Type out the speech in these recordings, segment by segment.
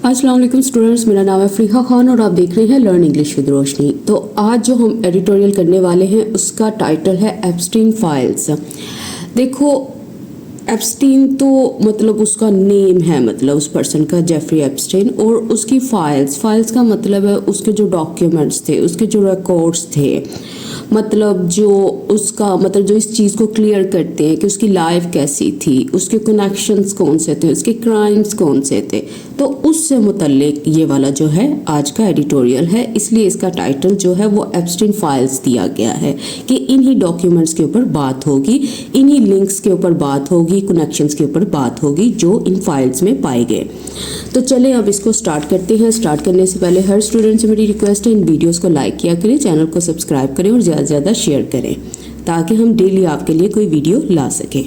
अस्सलाम वालेकुम स्टूडेंट्स, मेरा नाम है फरीहा खान और आप देख रहे हैं लर्न इंग्लिश विद रोशनी। तो आज जो हम एडिटोरियल करने वाले हैं उसका टाइटल है एप्स्टीन फाइल्स। देखो, एप्स्टीन तो मतलब उसका नेम है, मतलब उस पर्सन का जेफरी एप्स्टीन, और उसकी फाइल्स का मतलब है उसके जो डॉक्यूमेंट्स थे, उसके जो रिकॉर्ड्स थे, मतलब जो उसका मतलब जो इस चीज़ को क्लियर करते हैं कि उसकी लाइफ कैसी थी, उसके कनेक्शंस कौन से थे, उसके क्राइम्स कौन से थे। तो उससे मुतल्लिक ये वाला जो है आज का एडिटोरियल है, इसलिए इसका टाइटल जो है वो एप्स्टीन फाइल्स दिया गया है कि इन्हीं डॉक्यूमेंट्स के ऊपर बात होगी, इन्हीं लिंक्स के ऊपर बात होगी, कनेक्शंस के ऊपर बात होगी जो इन फाइल्स में पाए गए। तो चलें अब इसको स्टार्ट करते हैं। स्टार्ट करने से पहले हर स्टूडेंट से मेरी रिक्वेस्ट है, इन वीडियोस को लाइक किया करें, चैनल को सब्सक्राइब करें और ज़्यादा से ज़्यादा शेयर करें ताकि हम डेली आपके लिए कोई वीडियो ला सकें।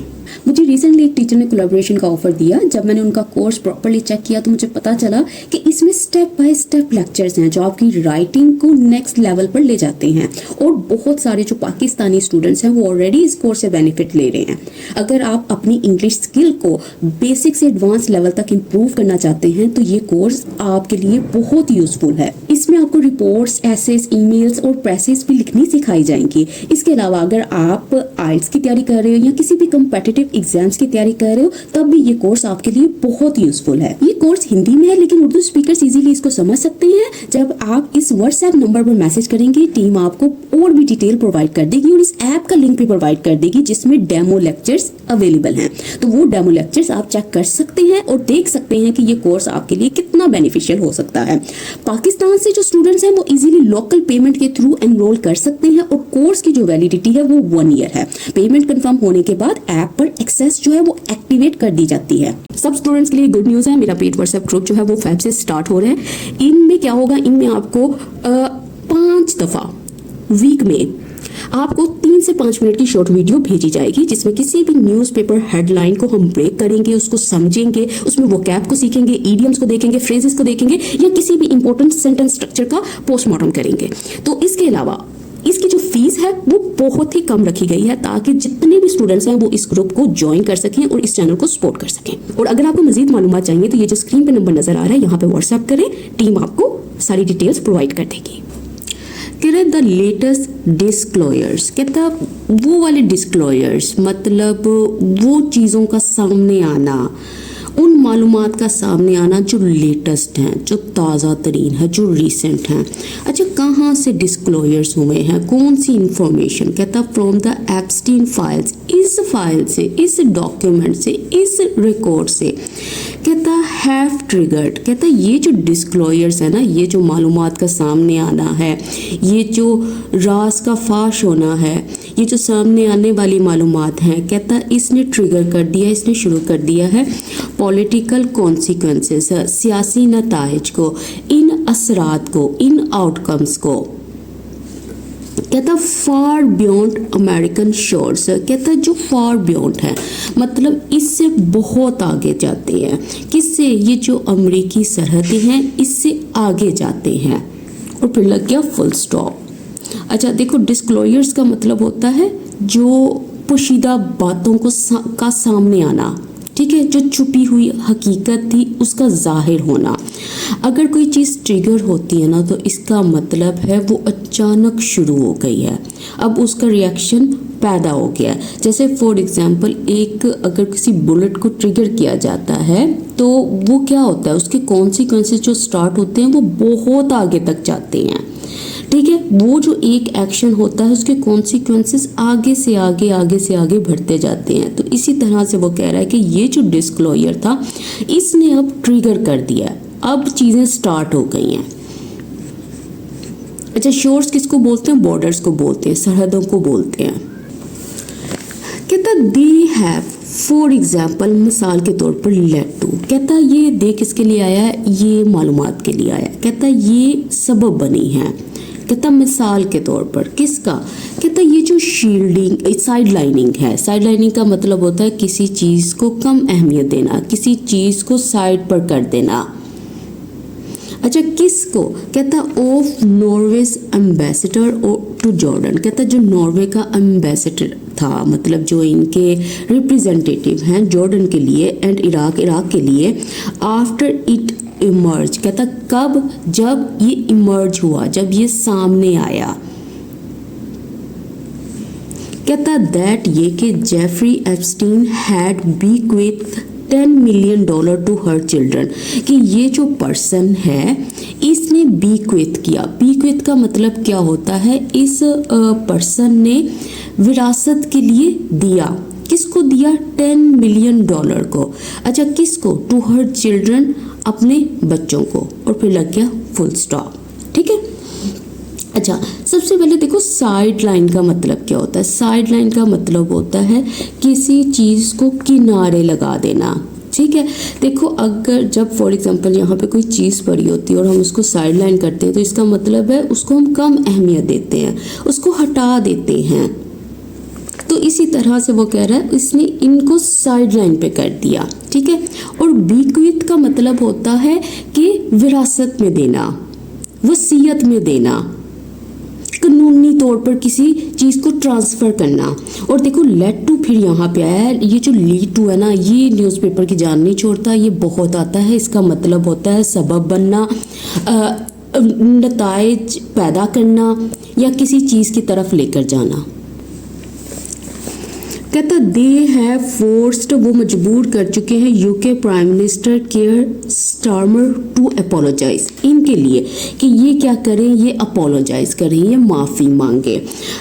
मुझे रिसेंटली एक टीचर ने कोलैबोरेशन का ऑफर दिया। जब मैंने उनका कोर्स प्रॉपर्ली चेक किया तो मुझे पता चला कि इसमें स्टेप बाय स्टेप लेक्चर्स हैं जो आपकी राइटिंग को नेक्स्ट लेवल पर ले जाते हैं, और बहुत सारे जो पाकिस्तानी स्टूडेंट्स हैं वो ऑलरेडी इस कोर्स से बेनिफिट ले रहे हैं। अगर आप अपनी इंग्लिश स्किल को बेसिक से एडवांस लेवल तक इम्प्रूव करना चाहते हैं तो ये कोर्स आपके लिए बहुत यूजफुल है। इसमें आपको रिपोर्ट्स, एसेस, ईमेल्स और प्रेसेस भी लिखनी सिखाई जाएंगी। इसके अलावा अगर आप आइल्स की तैयारी कर रहे हो या किसी भी कम्पिटिटिव एग्जाम्स की तैयारी कर रहे हो तब भी ये कोर्स आपके लिए बहुत यूजफुल है। ये कोर्स हिंदी में है लेकिन उर्दू स्पीकर्स इजीली इसको समझ सकते हैं। जब आप इस व्हाट्सएप नंबर पर मैसेज करेंगे, टीम आपको और भी डिटेल प्रोवाइड कर देगी और इस ऐप का लिंक भी प्रोवाइड कर देगी जिसमें डेमो लेक्चर्स अवेलेबल हैं। तो वो डेमो लेक्चर्स आप चेक कर सकते हैं और देख सकते हैं कि ये कोर्स आपके लिए कितना बेनिफिशियल हो सकता है। पाकिस्तान से जो स्टूडेंट्स हैं वो इजीली लोकल पेमेंट के थ्रू एनरोल कर सकते हैं और कोर्स की जो वैलिडिटी है वो 1 ईयर है। पेमेंट कंफर्म होने के बाद ऐप पर एक्सेस जो है वो एक्टिवेट कर दी जाती है। सब स्टूडेंट्स के लिए गुड न्यूज़ है, मेरा पेड व्हाट्सएप ग्रुप जो है वो फेब से स्टार्ट हो रहा है। इनमें क्या होगा, इनमें आपको 5 दफ़ा वीक में आपको 3 से 5 मिनट की शॉर्ट वीडियो भेजी जाएगी जिसमें किसी भी न्यूज़पेपर हेडलाइन को हम ब्रेक करेंगे, उसको समझेंगे, उसमें वोकैब को सीखेंगे, इडियम्स को देखेंगे, फ्रेजेस को देखेंगे या किसी भी इंपॉर्टेंट सेंटेंस स्ट्रक्चर का पोस्टमार्टम करेंगे। तो इसके अलावा इसकी जो फीस है वो बहुत ही कम रखी गई है ताकि जितने भी स्टूडेंट्स हैं वो इस ग्रुप को ज्वाइन कर सकें और इस चैनल को सपोर्ट कर सकें। और अगर आपको मजीद मालूमात चाहिए तो ये जो स्क्रीन पे नंबर नजर आ रहा है यहाँ पे व्हाट्सएप करें, टीम आपको सारी डिटेल्स प्रोवाइड कर देगी। द लेटेस्ट डिस्क्लोजर्स, कहता वो वाले डिस्क्लोजर्स मतलब वो चीज़ों का सामने आना, उन मालूमात का सामने आना जो लेटेस्ट हैं, जो ताज़ा तरीन है, जो रिसेंट हैं। अच्छा, कहाँ से डिस्क्लोजर्स हुए हैं, कौन सी इंफॉर्मेशन? कहता फ्रॉम द एप्स्टीन फाइल्स, इस फाइल से, इस डॉक्यूमेंट से, इस रिकॉर्ड से। कहता हैव ट्रिगर्ड, कहता ये जो डिस्क्लोजर्स है ना, ये जो मालूमात का सामने आना है, ये जो राज का फाश होना है, ये जो सामने आने वाली मालूमात हैं, कहता इसने ट्रिगर कर दिया, इसने शुरू कर दिया है पॉलिटिकल कॉन्सिक्वेंसेस, सियासी नताइज को, इन असरात को, इन आउटकम्स को। कहता फार बियॉन्ड अमेरिकन शोर्स, कहता जो फार बियॉन्ड है मतलब इससे बहुत आगे जाते हैं। किससे? ये जो अमेरिकी सरहदें हैं इससे आगे जाते हैं। और फिर लग गया फुल स्टॉप। अच्छा देखो, डिस्क्लोजर्स का मतलब होता है जो पोशीदा बातों को का सामने आना, ठीक है, जो छुपी हुई हकीकत थी उसका जाहिर होना। अगर कोई चीज़ ट्रिगर होती है ना तो इसका मतलब है वो अचानक शुरू हो गई है, अब उसका रिएक्शन पैदा हो गया। जैसे फॉर एग्जांपल एक अगर किसी बुलेट को ट्रिगर किया जाता है तो वो क्या होता है, उसके कॉन्सिक्वेंसेस जो स्टार्ट होते हैं वो बहुत आगे तक जाते हैं, ठीक है। वो जो एक एक्शन होता है उसके कॉन्सिक्वेंसेस आगे से आगे बढ़ते जाते हैं। तो इसी तरह से वो कह रहा है कि ये जो डिस्क्लोजर था इसने अब ट्रिगर कर दिया, अब चीज़ें स्टार्ट हो गई हैं। अच्छा, शोर्स किसको बोलते हैं? बॉर्डर्स को बोलते हैं, सरहदों को बोलते हैं। कहता दे हैव, फॉर एग्जाम्पल, मिसाल के तौर पर लेट टू, कहता ये दे किसके लिए आया है? ये मालूमात के लिए आया। कहता ये सबब बनी है। कहता मिसाल के तौर पर किसका? कहता ये जो शील्डिंग, साइड लाइनिंग है, साइड लाइनिंग का मतलब होता है किसी चीज़ को कम अहमियत देना, किसी चीज़ को साइड पर कर देना। अच्छा, किसको? कहता of Norway's ambassador to Jordan, कहता जो नॉर्वे का एम्बेसडर था, मतलब जो इनके रिप्रेजेंटेटिव हैं जॉर्डन के लिए एंड इराक के लिए, आफ्टर इट इमर्ज, कहता कब, जब ये इमर्ज हुआ, जब ये सामने आया। कहता दैट ये कि Jeffrey Epstein had bequeathed $10 million to her children, कि ये जो पर्सन है इसने बीक्वेथ किया। बीक्वेथ का मतलब क्या होता है, इस पर्सन ने विरासत के लिए दिया, किसको दिया, $10 million को। अच्छा किसको, टू हर चिल्ड्रन, अपने बच्चों को, और फिर लग गया फुल स्टॉप। ठीक है। अच्छा सबसे पहले देखो साइड लाइन का मतलब क्या होता है। साइड लाइन का मतलब होता है किसी चीज़ को किनारे लगा देना। ठीक है, देखो अगर जब फॉर एग्जांपल यहाँ पे कोई चीज़ पड़ी होती है और हम उसको साइड लाइन करते हैं तो इसका मतलब है उसको हम कम अहमियत देते हैं, उसको हटा देते हैं। तो इसी तरह से वो कह रहा है इसने इनको साइड लाइन पे कर दिया। ठीक है, और बीक्विथ का मतलब होता है कि विरासत में देना, वसीयत में देना, कानूनी तौर पर किसी चीज़ को ट्रांसफ़र करना। और देखो लेट टू फिर यहाँ पे आया है, ये जो लीड टू है ना, ये न्यूज़पेपर की जान नहीं छोड़ता, ये बहुत आता है। इसका मतलब होता है सबब बनना, नताइज पैदा करना या किसी चीज़ की तरफ लेकर जाना। कहता दे है फोर्स्ड, वो मजबूर कर चुके हैं UK prime minister Keir Starmer to apologise, इनके लिए कि ये क्या करें, ये अपोलोजाइज करें, ये माफ़ी मांगे।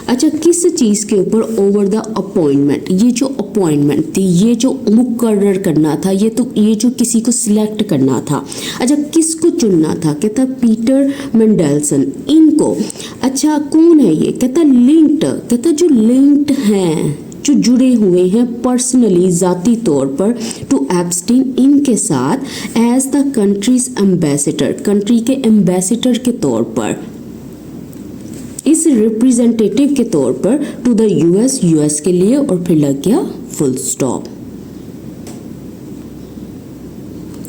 अच्छा किस चीज़ के ऊपर, ओवर द अपॉइंटमेंट, ये जो अपॉइंटमेंट थी, ये जो मुकर्रर करना था, ये जो किसी को सिलेक्ट करना था। अच्छा किसको चुनना था, कहता पीटर मेंडेलसन, इनको। अच्छा कौन है ये, कहता लिंक्ड, कहता जो लिंक्ड हैं, जो जुड़े हुए हैं पर्सनली ज़ाती तौर पर टू एप्स्टीन, इनके साथ as the country's ambassador, country के एम्बेसडर के तौर पर, इस रिप्रेजेंटेटिव के तौर पर टू द यूएस के लिए, और फिर लग गया फुल स्टॉप।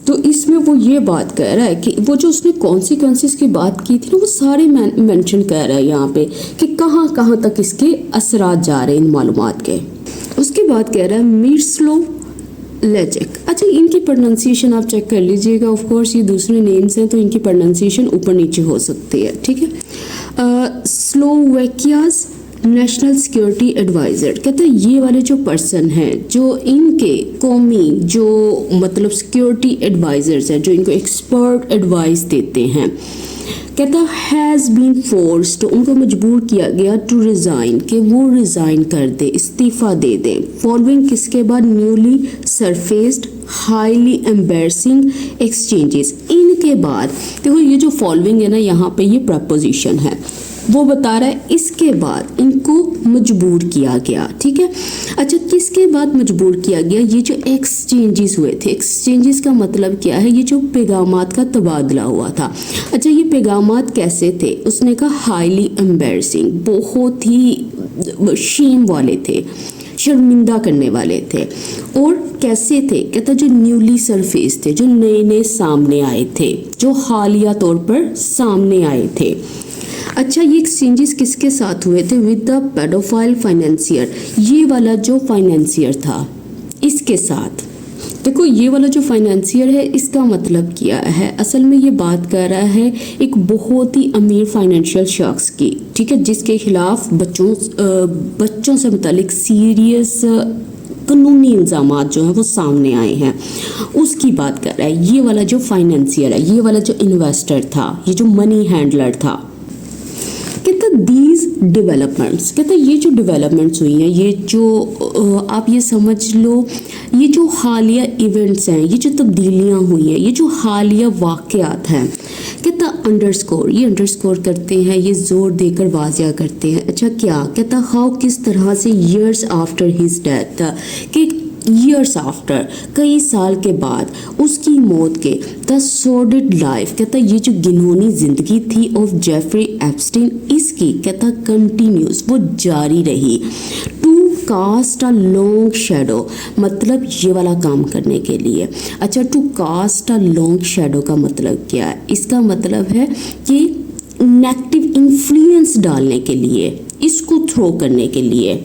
तो इसमें वो ये बात कह रहा है कि वो जो उसने कॉन्सिक्वेंसेस की बात की थी ना, वो सारे मेंशन कर रहा है यहाँ पे कि कहाँ कहाँ तक इसके असरात जा रहे हैं इन मालूमात के। उसके बाद कह रहा है मिर्स्लो लेजेक। अच्छा इनकी प्रोनाउंसिएशन आप चेक कर लीजिएगा, ऑफ कोर्स ये दूसरे नेम्स हैं तो इनकी प्रोनाउंसिएशन ऊपर नीचे हो सकती है। ठीक है। स्लोवेकियाज नेशनल सिक्योरिटी एडवाइज़र, कहता है ये वाले जो पर्सन हैं, जो इनके कौमी जो मतलब सिक्योरिटी एडवाइज़र्स हैं, जो इनको एक्सपर्ट एडवाइस देते हैं, कहता हैज़ बीन फोर्स्ड, उनको मजबूर किया गया टू रिज़ाइन, कि वो रिज़ाइन कर दे, इस्तीफ़ा दे दें। फॉलोइंग किसके बाद, न्यूली सरफेस्ड हाईली एम्बैरसिंग एक्सचेंजेस, इनके बाद। देखो ये जो फॉलोइंग है ना, यहाँ पे ये प्रपोजिशन है, वो बता रहा है इसके बाद इनको मजबूर किया गया। ठीक है। अच्छा किसके बाद मजबूर किया गया, ये जो एक्सचेंजेस हुए थे, एक्सचेंजेस का मतलब क्या है, ये जो पैगामात का तबादला हुआ था। अच्छा ये पैगामात कैसे थे, उसने कहा हाईली एम्बैरसिंग, बहुत ही शेम वाले थे, शर्मिंदा करने वाले थे। और कैसे थे, कहता जो न्यूली सरफेस थे, जो नए नए सामने आए थे, जो हालिया तौर पर सामने आए थे। अच्छा ये एक्सचेंजेस किसके साथ हुए थे, विद द पेडोफाइल फाइनेंसियर, ये वाला जो फाइनेंसियर था इसके साथ। देखो ये वाला जो फाइनेंसियर है इसका मतलब क्या है, असल में ये बात कर रहा है एक बहुत ही अमीर फाइनेंशियल शख्स की। ठीक है, जिसके खिलाफ बच्चों से मुतालिक सीरियस कानूनी इल्ज़ामात जो हैं वो सामने आए हैं, उसकी बात कर रहा है। ये वाला जो फाइनेंसियर है, ये वाला जो इन्वेस्टर था, ये जो मनी हैंडलर था। कहता दीज डेवलपमेंट्स, कहता ये जो डेवलपमेंट्स हुई हैं, ये जो आप ये समझ लो, ये जो हालिया इवेंट्स हैं, ये जो तब्दीलियाँ हुई हैं, ये जो हालिया वाक़यात हैं, कहता अंडरस्कोर, ये अंडरस्कोर करते हैं, ये ज़ोर देकर वाज़िया करते हैं। अच्छा क्या कहता, हाउ किस तरह से ईयर्स आफ्टर हिज डेथ, कि ईयर्स आफ्टर कई साल के बाद उसकी मौत के, द सॉर्डेड लाइफ, कहता ये जो गिनौनी ज़िंदगी थी ऑफ जेफरी एप्स्टीन, इसकी कहता कंटिन्यूस, वो जारी रही। To cast a long shadow, मतलब ये वाला काम करने के लिए। अच्छा to cast a long shadow का मतलब क्या है, इसका मतलब है कि नेगेटिव इन्फ्लुएंस डालने के लिए, इसको थ्रो करने के लिए,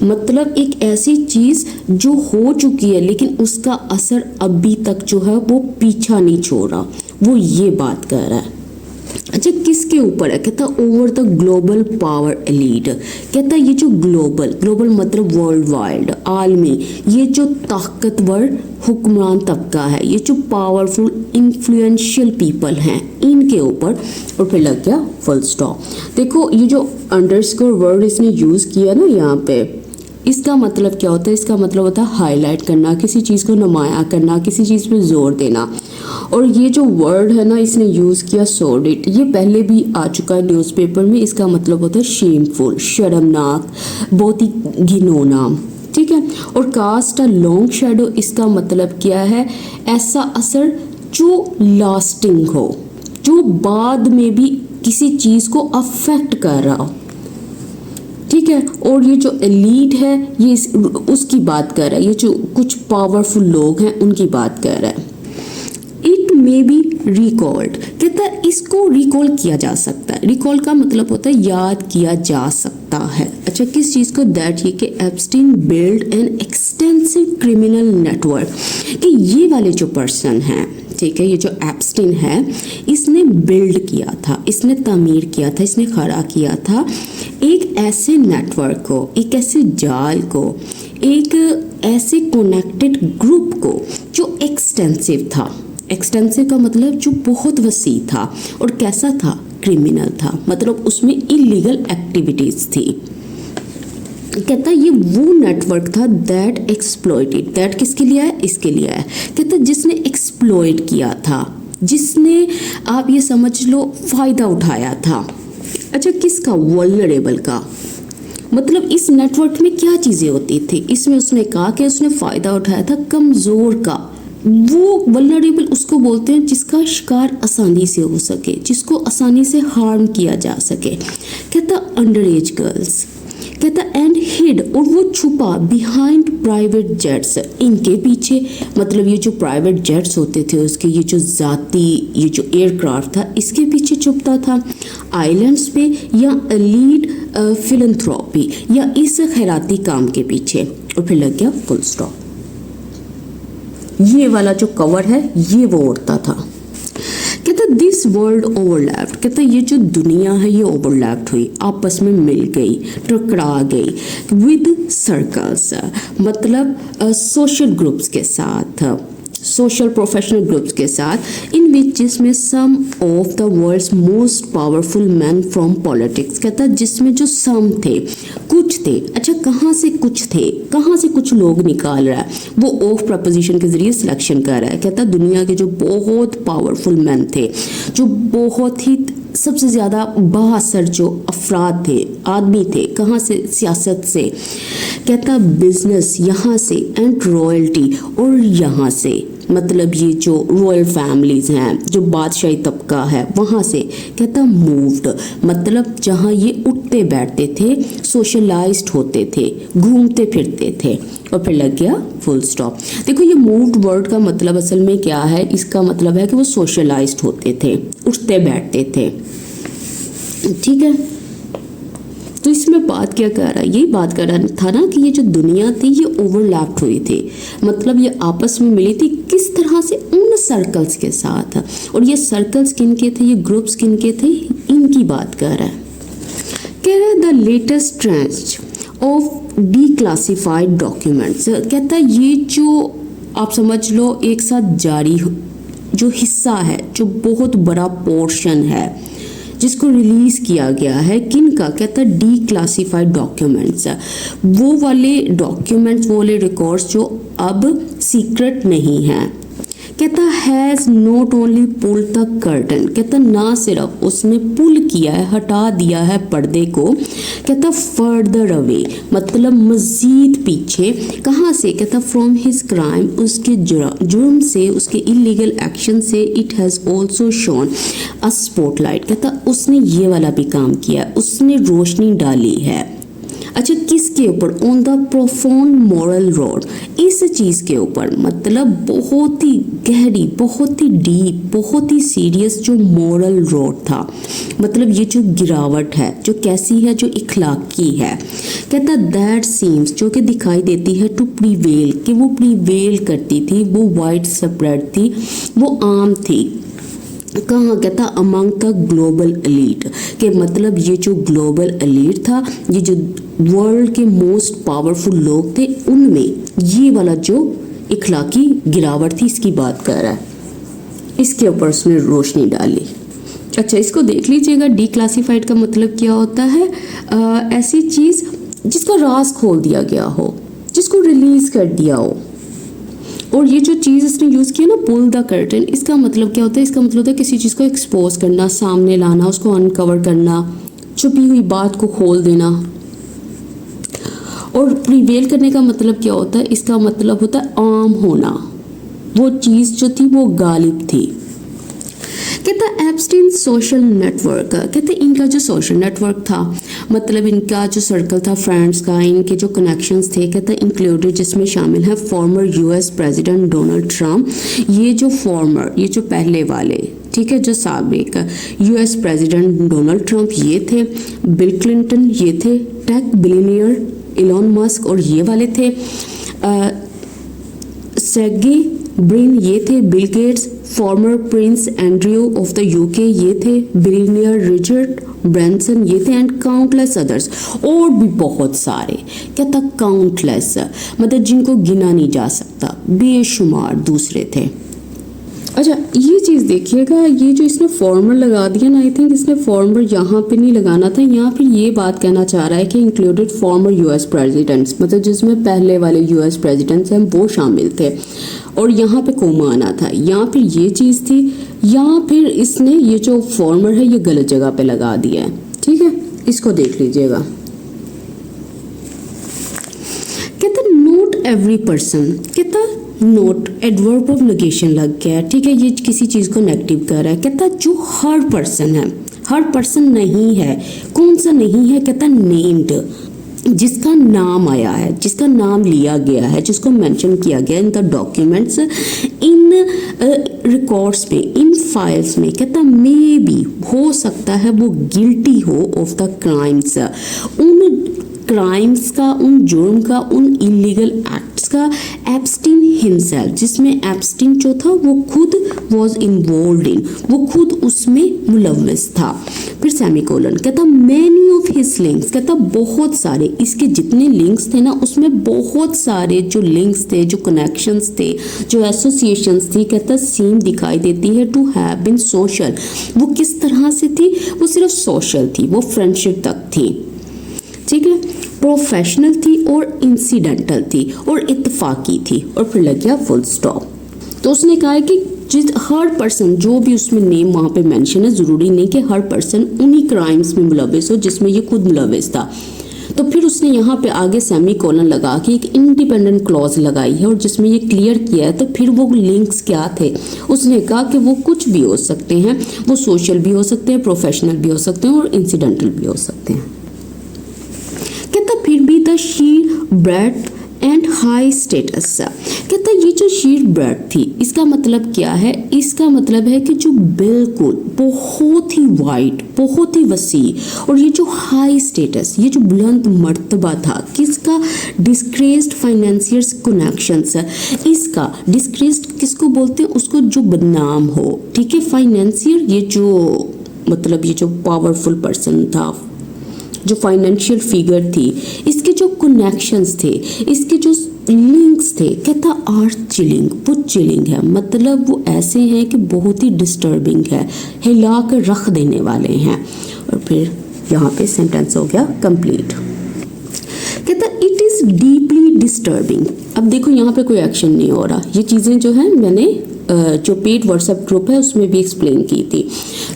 मतलब एक ऐसी चीज़ जो हो चुकी है लेकिन उसका असर अभी तक जो है वो पीछा नहीं छोड़ रहा, वो ये बात कर रहा है। अच्छा, किसके ऊपर है? कहता over the global power elite. कहता ये जो ग्लोबल मतलब वर्ल्ड वाइड, आलमी, ये जो ताकतवर हुक्मरान तबका है, ये जो पावरफुल इन्फ्लुएंशियल पीपल हैं, इनके ऊपर। और फिर लग गया फुल स्टॉप। देखो ये जो अंडरस्कोर वर्ड इसने यूज़ किया ना यहाँ पे, इसका मतलब क्या होता है? इसका मतलब होता है हाईलाइट करना, किसी चीज़ को नुमाया करना, किसी चीज़ पे जोर देना। और ये जो वर्ड है ना इसने यूज़ किया सॉर्डिड, ये पहले भी आ चुका है न्यूज़पेपर में। इसका मतलब होता है शेमफुल, शर्मनाक, बहुत ही घिनौना, ठीक है। और कास्ट अ लॉन्ग शैडो, इसका मतलब क्या है? ऐसा असर जो लास्टिंग हो, जो बाद में भी किसी चीज़ को अफेक्ट कर रहा हो, ठीक है। और ये जो एलीट है ये उसकी बात कर रहा है, ये जो कुछ पावरफुल लोग हैं उनकी बात कर रहा है। इट मे बी रिकॉल्ड, कहता है इसको रिकॉल किया जा सकता है। रिकॉल का मतलब होता है याद किया जा सकता है। अच्छा, किस चीज़ को? दैट ये कि Epstein build an extensive criminal network, कि ये वाले जो पर्सन हैं, ठीक है, ये जो एप्स्टीन है इसने बिल्ड किया था, इसने तामीर किया था, इसने खड़ा किया था एक ऐसे नेटवर्क को, एक ऐसे जाल को, एक ऐसे कनेक्टेड ग्रुप को जो एक्सटेंसिव था। एक्सटेंसिव का मतलब जो बहुत वसी था। और कैसा था? क्रिमिनल था, मतलब उसमें इलीगल एक्टिविटीज़ थी। कहता ये वो नेटवर्क था दैट एक्सप्लॉइटेड, दैट किसके लिए है? इसके लिए है। कहता जिसने एक्सप्लॉइट किया था, जिसने आप ये समझ लो फ़ायदा उठाया था। अच्छा, किसका? वल्नरेबल का। मतलब इस नेटवर्क में क्या चीज़ें होती थी? इसमें उसने कहा कि उसने फ़ायदा उठाया था कमज़ोर का। वो वल्नरेबल उसको बोलते हैं जिसका शिकार आसानी से हो सके, जिसको आसानी से हार्म किया जा सके। कहता अंडर एज गर्ल्स, कहता एंड हिड, और वो छुपा बिहाइंड प्राइवेट जेट्स, इनके पीछे, मतलब ये जो प्राइवेट जेट्स होते थे उसके, ये जो ज़ाती ये जो एयरक्राफ्ट था इसके पीछे छुपता था, आइलैंड्स पे, या लीड फिलंथ्रोपी, या इस खैराती काम के पीछे। और फिर लग गया फुल स्टॉप। ये वाला जो कवर है ये वो उड़ता था। कहता दिस वर्ल्ड ओवरलैप्ड, कहता ये जो दुनिया है ये ओवरलैप्ड हुई, आपस में मिल गई, टकरा गई विद सर्कल्स, मतलब सोशल ग्रुप्स के साथ, सोशल प्रोफेशनल ग्रुप्स के साथ, इन विच जिसमें some of the world's most powerful man from politics. कहता जिसमें जो सम थे, कुछ थे। अच्छा, कहाँ से कुछ थे? कहाँ से कुछ लोग निकाल रहा है? वो ऑफ प्रपोजिशन के जरिए सिलेक्शन कर रहा है। कहता दुनिया के जो बहुत पावरफुल मैन थे, जो बहुत ही सबसे ज़्यादा बाअसर जो अफराद थे, आदमी थे, कहाँ से? सियासत से। कहता बिजनेस यहाँ से, एंड रॉयल्टी, और यहाँ से, मतलब ये जो रॉयल फैमिलीज हैं, जो बादशाही तबका है वहाँ से। कहता मूव्ड, मतलब जहाँ ये उठते बैठते थे, सोशलाइज्ड होते थे, घूमते फिरते थे। और फिर लग गया फुल स्टॉप। देखो ये मूव्ड वर्ड का मतलब असल में क्या है? इसका मतलब है कि वो सोशलाइज्ड होते थे, उठते बैठते थे, ठीक है। तो इसमें बात क्या कर रहा है? यही बात कर रहा था ना कि ये जो दुनिया थी ये ओवरलैप्ड हुई थी, मतलब ये आपस में मिली थी। किस तरह से? उन सर्कल्स के साथ। और ये सर्कल्स किन के थे? ये ग्रुप्स किन के थे? इनकी बात कर रहा है। कह रहा है the latest trend of declassified documents. कहता है ये जो आप समझ लो एक साथ जारी जो हिस्सा है, जो बहुत बड़ा पोर्शन है जिसको रिलीज़ किया गया है, किन का? कहता डी क्लासीफाइड डॉक्यूमेंट्स, वो वाले डॉक्यूमेंट्स, वो वाले रिकॉर्ड्स जो अब सीक्रेट नहीं हैं। कहता has not only pull the curtain, कहता ना सिर्फ उसने पुल किया है, हटा दिया है पर्दे को। कहता फर्दर अवे, मतलब मज़ीद पीछे। कहाँ से? कहता फ्रॉम हिज क्राइम, उसके जुर्म से, उसके इलीगल एक्शन से। It has also shown a spotlight, कहता उसने ये वाला भी काम किया, उसने रोशनी डाली है। अच्छा, किसके ऊपर? On the profound moral road, इस चीज़ के ऊपर, मतलब बहुत ही गहरी, बहुत ही डीप, बहुत ही सीरियस जो मॉरल रोड था, मतलब ये जो गिरावट है, जो कैसी है? जो इखलाकी है। कहता दैट सीम्स, जो कि दिखाई देती है, टू प्रीवेल, कि वो प्रीवेल करती थी, वो वाइड स्प्रेड थी, वो आम थी। कहाँ, कहता अमंग द ग्लोबल एलीट, के मतलब ये जो ग्लोबल एलीट था, ये जो वर्ल्ड के मोस्ट पावरफुल लोग थे, उनमें ये वाला जो इखलाकी गिरावट थी इसकी बात कर रहा है। इसके ऊपर उसने रोशनी डाली। अच्छा, इसको देख लीजिएगा। डिक्लासिफाइड का मतलब क्या होता है? ऐसी चीज़ जिसका राज खोल दिया गया हो, जिसको रिलीज कर दिया हो। और ये जो चीज़ इसने यूज़ की है ना, पुल द कर्टन, इसका मतलब क्या होता है? इसका मतलब होता है किसी चीज़ को एक्सपोज करना, सामने लाना, उसको अनकवर करना, छुपी हुई बात को खोल देना। और प्रिवेल करने का मतलब क्या होता है? इसका मतलब होता है आम होना, वो चीज़ जो थी वो गालिब थी। कहता एप्स्टीन सोशल नेटवर्क, कहते इनका जो सोशल नेटवर्क था, मतलब इनका जो सर्कल था फ्रेंड्स का, इनके जो कनेक्शंस थे, कहता इंक्लूडेड, जिसमें शामिल है former US president Donald Trump. ये जो फॉर्मर, ये जो पहले वाले, ठीक है, जो साबिक यूएस प्रेसिडेंट डोनाल्ड ट्रम्प ये थे, बिल क्लिंटन ये थे, टेक बिलियनियर इलॉन मस्क, और ये वाले थे सेर्गेई ब्रिन, ये थे Bill Gates, farmer Prince Andrew of the UK ये थे, बिलियनियर रिचर्ड ब्रैंसन ये थे, एंड काउंटलेस अदर्स, और भी बहुत सारे। क्या था? काउंटलेस, मतलब जिनको गिना नहीं जा सकता, बेशुमार दूसरे थे। अच्छा, ये चीज़ देखिएगा, ये जो इसने फॉर्मर लगा दिया ना, आई थिंक इसने फॉर्मर यहाँ पे नहीं लगाना था, यहाँ पे ये बात कहना चाह रहा है कि इंक्लूडेड फॉर्मर यूएस प्रेसिडेंट्स, मतलब जिसमें पहले वाले यूएस प्रेसिडेंट्स हैं वो शामिल थे, और यहाँ पे कोमा आना था, यहाँ पे ये चीज़ थी, यहाँ फिर इसने ये जो फॉर्मर है ये गलत जगह पे लगा दिया है। ठीक है, इसको देख लीजिएगा। कहता नोट एवरी पर्सन, कहता नोट एडवर्ब ऑफ नेगेशन लग गया है, ठीक है, ये किसी चीज़ को नेगेटिव कर रहा है। कहता जो हर पर्सन है, हर पर्सन नहीं है, कौन सा नहीं है? कहता नेम्ड, जिसका नाम आया है, जिसका नाम लिया गया है, जिसको मेंशन किया गया in the documents, in records में, इन फाइल्स में। कहता मे बी, हो सकता है वो गिल्टी हो ऑफ द क्राइम्स, उन क्राइम्स का, उन जुर्म का, उन इलीगल एक्ट्स का, एप्स्टीन हिमसेल्फ, जिसमें एप्स्टीन जो था वो खुद वॉज इन्वॉल्व इन, वो खुद उसमें मुलव्विस था। फिर सेमीकोलन, कहता मैनी ऑफ हिज लिंक्स, कहता बहुत सारे इसके जितने लिंक्स थे ना, उसमें बहुत सारे जो लिंक्स थे, जो कनेक्शंस थे, जो एसोसिएशंस थी, कहता सीम दिखाई देती है टू हैव बीन सोशल। वो किस तरह से थी? वो सिर्फ सोशल थी, वो फ्रेंडशिप तक थी, ठीक है, प्रोफेशनल थी और इंसिडेंटल थी और इत्तफाकी थी, और फिर लग गया फुल स्टॉप। तो उसने कहा है कि जिस हर पर्सन, जो भी उसमें नेम वहाँ पे मेंशन है, ज़रूरी नहीं कि हर पर्सन उन्हीं क्राइम्स में मुलव्विस हो जिसमें ये खुद मुलव्विस था। तो फिर उसने यहाँ पे आगे सेमी कोलन लगा के एक इंडिपेंडेंट क्लॉज लगाई है, और जिसमें ये क्लियर किया है। तो फिर वो लिंक्स क्या थे? उसने कहा कि वो कुछ भी हो सकते हैं, वो सोशल भी हो सकते हैं, प्रोफेशनल भी हो सकते हैं, और इंसिडेंटल भी हो सकते हैं। कहता फिर भी the sheer breadth and high status, कहता ये जो शीर ब्रेड थी, इसका मतलब क्या है? इसका मतलब है कि जो बिल्कुल बहुत ही वाइड, बहुत ही वसी, और ये जो हाई स्टेटस, ये जो बुलंद मर्तबा था किसका? डिस्क्रेस्ड फाइनेंशियर्स कनेक्शंस। इसका डिस्क्रेस्ड किसको बोलते हैं? उसको जो बदनाम हो, ठीक है, फाइनेंशियर, ये जो मतलब ये जो पावरफुल पर्सन था, जो फाइनेंशियल फिगर थी, इसके जो कनेक्शंस थे, इसके जो लिंक्स थे, कहता आर चिलिंग, वो चिलिंग है, मतलब वो ऐसे हैं कि बहुत ही डिस्टर्बिंग है, हिला कर रख देने वाले हैं। और फिर यहाँ पे सेंटेंस हो गया कंप्लीट। कहता इट इज़ डीपली डिस्टर्बिंग। अब देखो यहाँ पे कोई एक्शन नहीं हो रहा, ये चीज़ें जो है मैंने जो पेड व्हाट्सएप ग्रुप है उसमें भी एक्सप्लेन की थी।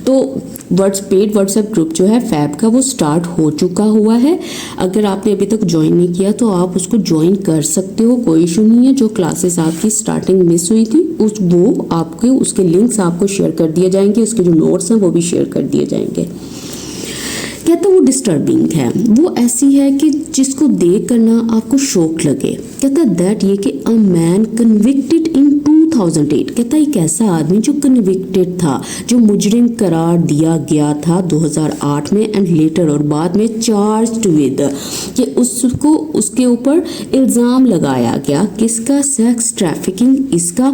तो पेड व्हाट्सएप ग्रुप जो है फैब का, वो स्टार्ट हो चुका हुआ है। अगर आपने अभी तक ज्वाइन नहीं किया तो आप उसको ज्वाइन कर सकते हो, कोई इशू नहीं है। जो क्लासेस आपकी स्टार्टिंग मिस हुई थी वो आपके उसके लिंक्स आपको शेयर कर दिए जाएंगे, उसके जो नोट्स हैं वो भी शेयर कर दिए जाएंगे। कहता वो डिस्टर्बिंग है, वो ऐसी है कि जिसको देख कर ना आपको शौक लगे। कहता दैट ये कि अ मैन कन्विक्टेड इन 2008 कहता एक ऐसा आदमी जो कन्विक्टेड था, जो मुजरिम करार दिया गया था 2008 में एंड लेटर और बाद में चार्ज्ड विद, कि उसको उसके ऊपर इल्ज़ाम लगाया गया किसका, सेक्स ट्रैफिकिंग, इसका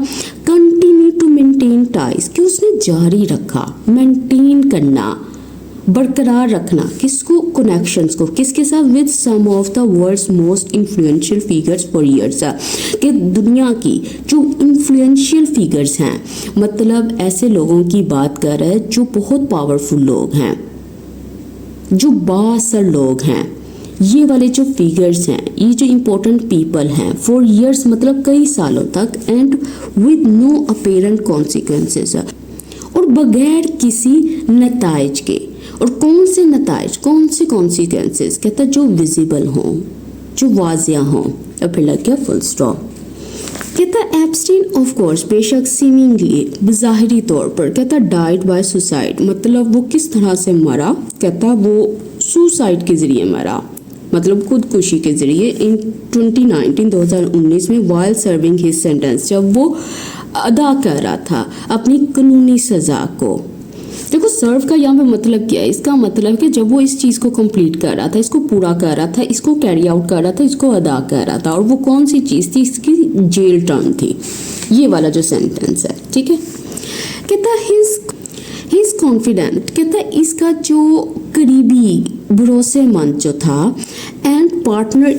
कंटिन्यू टू मेंटेन टाइज, कि उसने जारी रखा, मेंटेन करना, बरकरार रखना, किसको, कनेक्शंस को, किसके साथ, with some of the world's most influential figures for years, कि दुनिया की जो इन्फ्लुएंशियल फिगर्स हैं, मतलब ऐसे लोगों की बात कर रहा है जो बहुत पावरफुल लोग हैं, जो बाअसर लोग हैं, ये वाले जो फिगर्स हैं, ये जो इम्पोर्टेंट पीपल हैं, फॉर ईयर्स मतलब कई सालों तक, and with no apparent consequences, और बगैर किसी नताइज के। और कौन से नताइज, कौन से कॉन्सिक्वेंसेस, कहता जो विजिबल हों, जो वाजिया हों, और फिर लग गया फुल स्टॉप। कहता एप्स्टीन ऑफ कोर्स, बेशक सीमिंगली, बज़ाहिरी तौर पर, कहता डाइड बाय सुसाइड, मतलब वो किस तरह से मरा, कहता वो सुसाइड के ज़रिए मरा, मतलब खुदकुशी के ज़रिए, इन 2019 में वाइल सर्विंग हिज सेंटेंस, जब वो अदा कर रहा था अपनी कानूनी सज़ा को। देखो सर्व का यहाँ पे मतलब क्या है, इसका मतलब कि जब वो इस चीज़ को कंप्लीट कर रहा था, इसको पूरा कर रहा था, इसको कैरी आउट कर रहा था, इसको अदा कर रहा था, और वो कौन सी चीज़ थी, इसकी जेल टर्म थी, ये वाला जो सेंटेंस है, ठीक है। कहता हिज कॉन्फिडेंट, कहता इसका जो करीबी भरोसेमंद जो था, एंड पार्टनर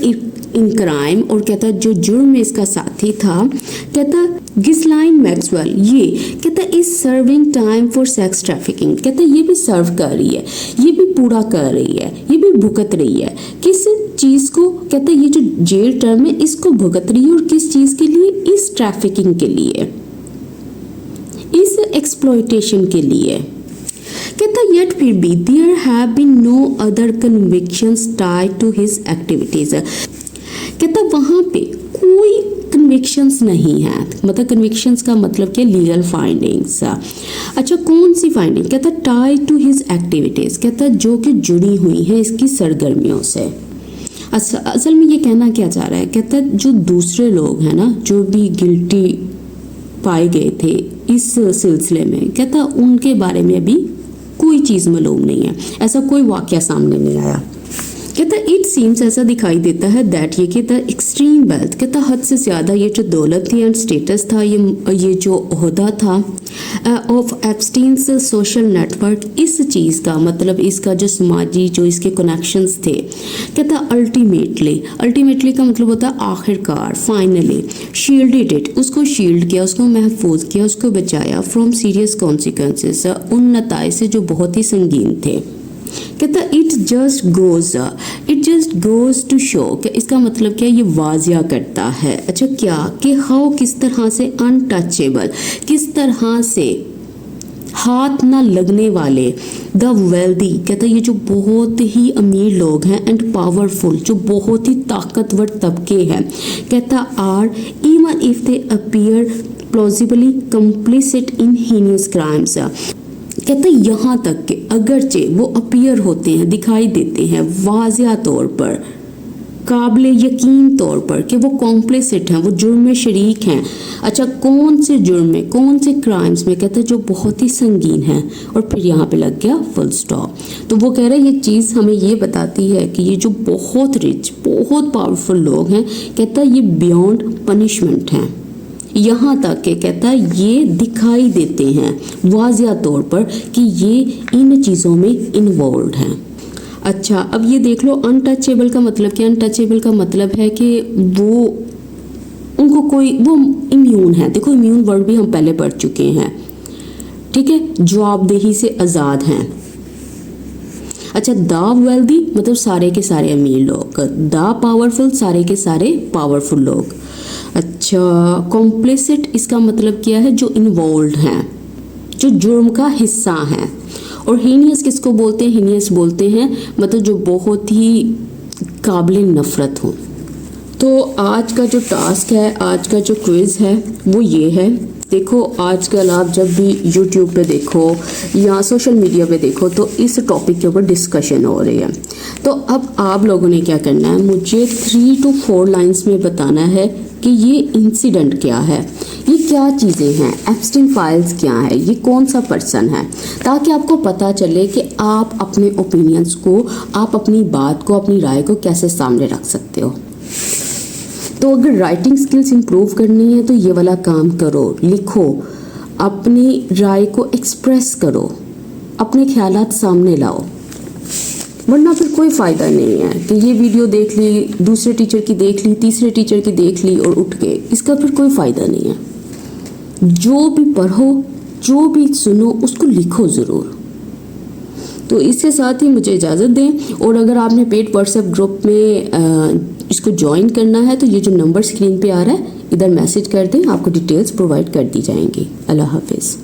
इन क्राइम, और कहता जो जुर्म में इसका साथी था, कहता गिस्लाइन मैक्सवेल, ये कहता is serving time for sex trafficking, कहता ये भी सर्व कर रही है, ये भी पूरा कर रही है, ये भी भुगत रही है, किस चीज़ को, कहता ये जो जेल टर्म है इसको भुगत रही है, और किस चीज़ के लिए, इस ट्रैफिकिंग के लिए, इस एक्सप्लॉयटेशन के लिए। कहता येट फिर भी there have been no other convictions tied to his activities, कहता वहाँ पे कोई कन्विक्शंस नहीं है, मतलब कन्विक्शंस का मतलब क्या, लीगल फाइंडिंग्स। अच्छा कौन सी फाइंडिंग, कहता टाइड टू हिज एक्टिविटीज़, कहता जो कि जुड़ी हुई है इसकी सरगर्मियों से। असल में ये कहना क्या चाह रहा है, कहता जो दूसरे लोग हैं ना, जो भी गिल्टी पाए गए थे इस सिलसिले में, कहता उनके बारे में अभी कोई चीज़ मालूम नहीं है, ऐसा कोई वाक़या सामने नहीं आया। कहता इट सीम्स, ऐसा दिखाई देता है, दैट ये कहता एक्सट्रीम वेल्थ, कहता हद से ज़्यादा ये जो दौलत थी एंड स्टेटस था, ये जो ओहदा था ऑफ एप्स्टीन्स सोशल नेटवर्क, इस चीज़ का मतलब इसका जो समाजी जो इसके कनेक्शंस थे, कहता अल्टीमेटली का मतलब होता है आखिरकार, फाइनली, शील्डेड इट, उसको शील्ड किया, उसको महफूज किया, उसको बचाया, फ्रॉम सीरियस कॉन्सिक्वेंसेस, उन नताइज से जो बहुत ही संगीन थे। कहता it just goes to show, कि इसका मतलब क्या, ये वाजिया करता है, अच्छा क्या, कि हाउ, किस तरह से, अनटचेबल, किस तरह से हाथ ना लगने वाले, द वेल्दी, कहता ये जो बहुत ही अमीर लोग हैं, एंड पावरफुल, जो बहुत ही ताकतवर तबके हैं, कहता are even if they appear plausibly complicit in heinous crimes, कहते यहाँ तक कि अगरचे वो अपीयर होते हैं, दिखाई देते हैं वाज़िया तौर पर, काबिल यकीन तौर पर, कि वो कॉम्प्लिसिट हैं, वो जुर्म में शरीक हैं। अच्छा कौन से जुर्म में, कौन से क्राइम्स में, कहते जो बहुत ही संगीन हैं, और फिर यहाँ पे लग गया फुल स्टॉप। तो वो कह रहे हैं ये चीज़ हमें ये बताती है कि ये जो बहुत रिच, बहुत पावरफुल लोग हैं, कहता ये बियॉन्ड पनिशमेंट हैं, यहाँ तक के कहता है ये दिखाई देते हैं वाज़िया तौर पर कि ये इन चीज़ों में इन्वॉल्व हैं। अच्छा अब ये देख लो, अनटचेबल का मतलब क्या, अनटचेबल का मतलब है कि वो उनको कोई, वो इम्यून है, देखो इम्यून वर्ड भी हम पहले पढ़ चुके हैं, ठीक है, जवाबदेही से आज़ाद हैं। अच्छा द वेल्दी मतलब सारे के सारे अमीर लोग, द पावरफुल सारे के सारे पावरफुल लोग। अच्छा कॉम्प्लिसिट इसका मतलब क्या है, जो इन्वॉल्व हैं, जो जुर्म का हिस्सा हैं। और हीनियस किसको बोलते हैं, हीनियस बोलते हैं मतलब जो बहुत ही काबिल नफ़रत हो। तो आज का जो टास्क है, आज का जो क्विज़ है वो ये है। देखो आजकल आप जब भी YouTube पे देखो या सोशल मीडिया पे देखो तो इस टॉपिक के ऊपर डिस्कशन हो रही है। तो अब आप लोगों ने क्या करना है, मुझे 3 to 4 लाइंस में बताना है कि ये इंसिडेंट क्या है, ये क्या चीज़ें हैं, एप्स्टीन फाइल्स क्या है, ये कौन सा पर्सन है, ताकि आपको पता चले कि आप अपने ओपिनियंस को, आप अपनी बात को, अपनी राय को कैसे सामने रख सकते हो। तो अगर राइटिंग स्किल्स इंप्रूव करनी है तो ये वाला काम करो, लिखो, अपनी राय को एक्सप्रेस करो, अपने ख्यालात सामने लाओ, वरना फिर कोई फ़ायदा नहीं है कि ये वीडियो देख ली, दूसरे टीचर की देख ली, तीसरे टीचर की देख ली और उठ गए, इसका फिर कोई फ़ायदा नहीं है। जो भी पढ़ो, जो भी सुनो, उसको लिखो ज़रूर। तो इसके साथ ही मुझे इजाज़त दें, और अगर आपने पेड व्हाट्सएप ग्रुप में इसको ज्वाइन करना है तो ये जो नंबर स्क्रीन पे आ रहा है इधर मैसेज कर दें, आपको डिटेल्स प्रोवाइड कर दी जाएंगी। अल्लाह हाफिज़।